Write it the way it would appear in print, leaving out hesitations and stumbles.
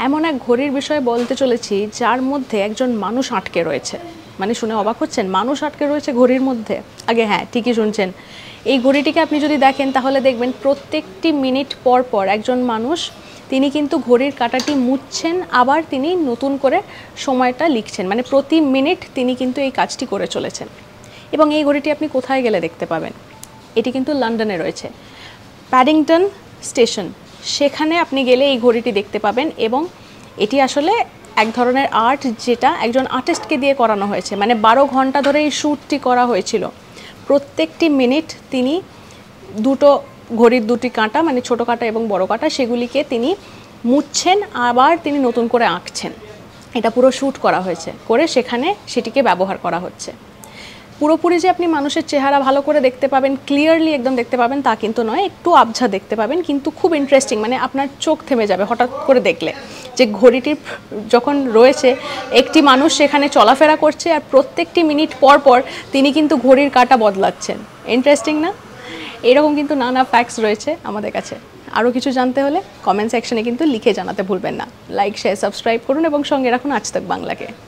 এমন এক ঘড়ির বিষয়ে বলতে চলেছি যার মধ্যে একজন মানুষ আটকে রয়েছে। মানে শুনে অবাক হচ্ছেন, মানুষ আটকে রয়েছে ঘড়ির মধ্যে? আগে হ্যাঁ, ঠিকই শুনছেন। এই ঘড়িটিকে আপনি যদি দেখেন তাহলে দেখবেন প্রত্যেকটি মিনিট পর পর একজন মানুষ তিনি কিন্তু ঘড়ির কাঁটাটি মুছছেন, আবার তিনি নতুন করে সময়টা লিখছেন। মানে প্রতি মিনিট তিনি কিন্তু এই কাজটি করে চলেছেন। এবং এই ঘড়িটি আপনি কোথায় গেলে দেখতে পাবেন? এটি কিন্তু লন্ডনে রয়েছে, প্যাডিংটন স্টেশন, সেখানে আপনি গেলে এই ঘড়িটি দেখতে পাবেন। এবং এটি আসলে এক ধরনের আর্ট, যেটা একজন আর্টিস্টকে দিয়ে করানো হয়েছে। মানে 12 ঘন্টা ধরে এই শ্যুটটি করা হয়েছিল। প্রত্যেকটি মিনিট তিনি দুটো ঘড়ির দুটি কাঁটা, মানে ছোটো কাঁটা এবং বড় কাঁটা, সেগুলিকে তিনি মুছছেন, আবার তিনি নতুন করে আঁকছেন। এটা পুরো শ্যুট করা হয়েছে, করে সেখানে সেটিকে ব্যবহার করা হচ্ছে। পুরোপুরি যে আপনি মানুষের চেহারা ভালো করে দেখতে পাবেন, ক্লিয়ারলি একদম দেখতে পাবেন তা কিন্তু নয়, একটু আবঝা দেখতে পাবেন, কিন্তু খুব ইন্টারেস্টিং। মানে আপনার চোখ থেমে যাবে হঠাৎ করে দেখলে যে ঘড়িটি যখন রয়েছে, একটি মানুষ সেখানে চলাফেরা করছে, আর প্রত্যেকটি মিনিট পর পর তিনি কিন্তু ঘড়ির কাঁটা বদলাচ্ছেন। ইন্টারেস্টিং না? এরকম কিন্তু নানা ফ্যাক্টস রয়েছে আমাদের কাছে। আরও কিছু জানতে হলে কমেন্ট সেকশনে কিন্তু লিখে জানাতে ভুলবেন না। লাইক, শেয়ার, সাবস্ক্রাইব করুন এবং সঙ্গে রাখুন আজ তাক বাংলাকে।